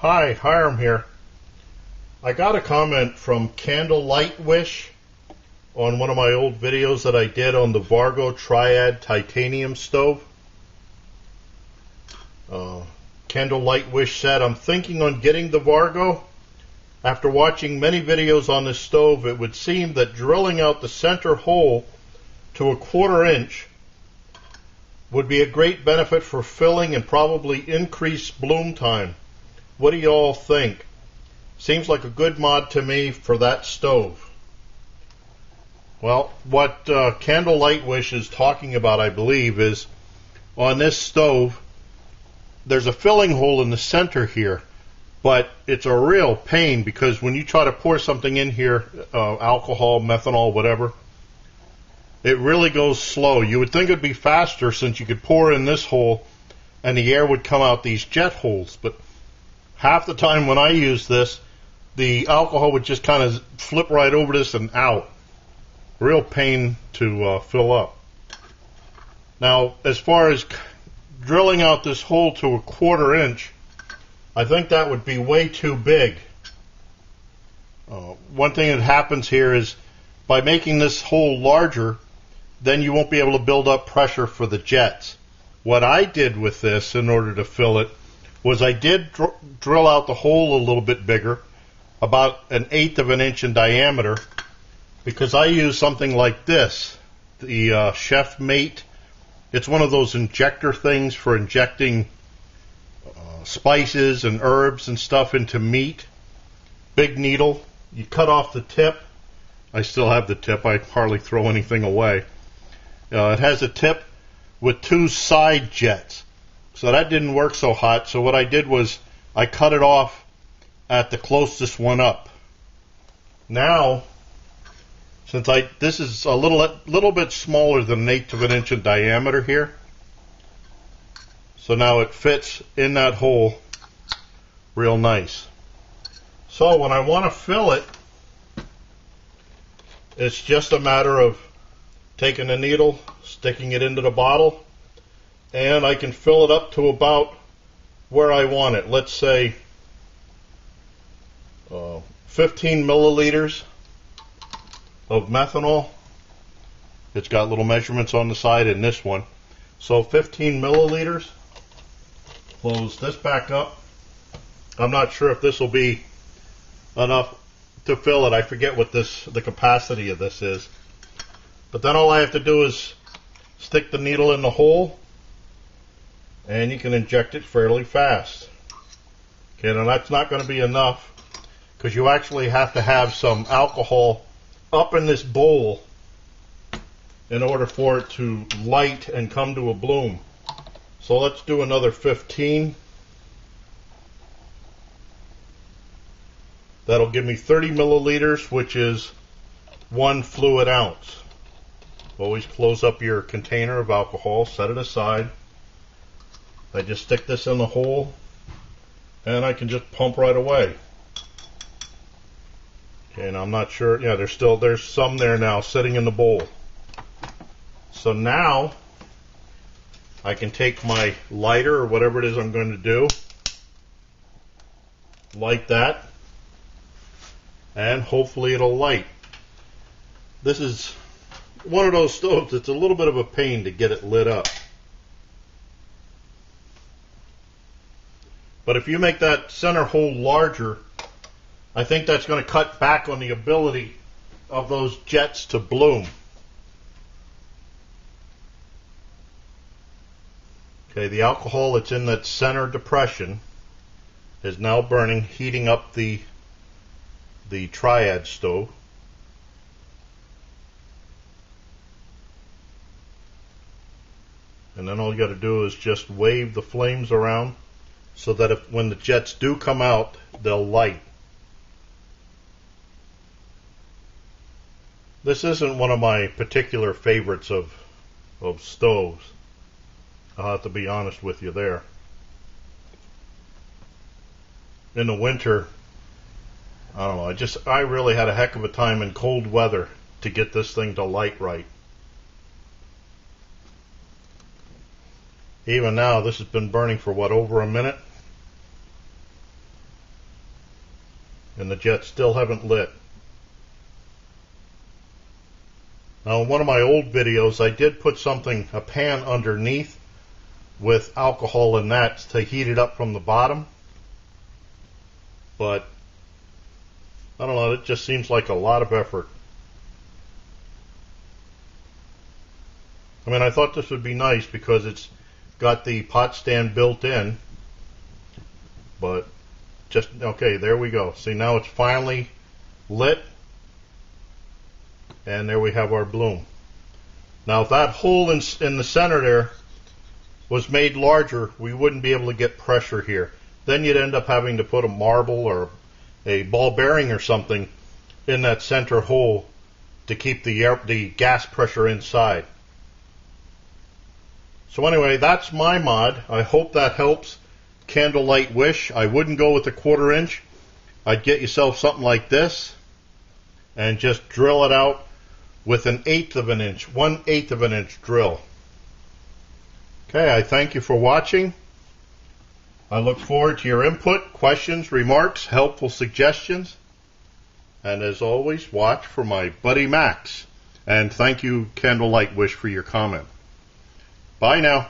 Hi, Hiram here. I got a comment from Candlelightwish on one of my old videos that I did on the Vargo Triad Titanium Stove. Candlelightwish said, I'm thinking on getting the Vargo. After watching many videos on this stove, it would seem that drilling out the center hole to 1/4 inch would be a great benefit for filling and probably increase bloom time. What do you all think? Seems like a good mod to me for that stove. Well, what Candlelightwish is talking about, I believe, is on this stove, there's a filling hole in the center here, but it's a real pain because when you try to pour something in here, alcohol, methanol, whatever, it really goes slow. You would think it would be faster since you could pour in this hole and the air would come out these jet holes, but half the time when I use this, the alcohol would just kind of flip right over this and out. Real pain to fill up. Now, as far as drilling out this hole to 1/4 inch, I think that would be way too big. One thing that happens here is by making this hole larger, then you won't be able to build up pressure for the jets. What I did with this in order to fill it was I did drill out the hole a little bit bigger, about 1/8 of an inch in diameter, because I use something like this, the Chef Mate. It's one of those injector things for injecting spices and herbs and stuff into meat. Big needle. You cut off the tip. I still have the tip. I hardly throw anything away. It has a tip with 2 side jets. So that didn't work so hot. So what I did was I cut it off at the closest one up. Now, since this is a little bit smaller than 1/8 of an inch in diameter here, so now it fits in that hole real nice. So when I want to fill it, it's just a matter of taking a needle, sticking it into the bottle, and I can fill it up to about where I want it. Let's say 15 milliliters of methanol. It's got little measurements on the side in this one. So 15 milliliters. Close this back up. I'm not sure if this will be enough to fill it. I forget what the capacity of this is. But then all I have to do is stick the needle in the hole, and you can inject it fairly fast. Okay, now that's not going to be enough because you actually have to have some alcohol up in this bowl in order for it to light and come to a bloom. So let's do another 15. That'll give me 30 milliliters, which is 1 fluid ounce. Always close up your container of alcohol, set it aside. I just stick this in the hole and I can just pump right away. Okay, and I'm not sure, yeah, there's some there now sitting in the bowl. So now I can take my lighter or whatever it is I'm going to do, light that, and hopefully it'll light. This is one of those stoves, it's a little bit of a pain to get it lit up. But if you make that center hole larger, I think that's going to cut back on the ability of those jets to bloom. Okay, the alcohol that's in that center depression is now burning, heating up the Triad stove. And then all you got to do is just wave the flames around so that when the jets do come out, they'll light. This isn't one of my particular favorites of stoves. I'll have to be honest with you there. In the winter, I don't know, I really had a heck of a time in cold weather to get this thing to light right. Even now, this has been burning for what, over a minute? and the jets still haven't lit. Now, in one of my old videos, I did put a pan underneath with alcohol in that to heat it up from the bottom. But, I don't know, it just seems like a lot of effort. I mean, I thought this would be nice because it's got the pot stand built in. But, okay, there we go. See, now it's finally lit. And there we have our bloom. Now, if that hole in the center there was made larger, we wouldn't be able to get pressure here. Then you'd end up having to put a marble or a ball bearing or something in that center hole to keep the gas pressure inside. So anyway, that's my mod. I hope that helps. Candlelightwish. I wouldn't go with a 1/4 inch. I'd get yourself something like this and just drill it out with 1/8 of an inch, 1/8 of an inch drill. Okay, I thank you for watching. I look forward to your input, questions, remarks, helpful suggestions. And as always, watch for my buddy Max. And thank you, Candlelightwish, for your comment. Bye now.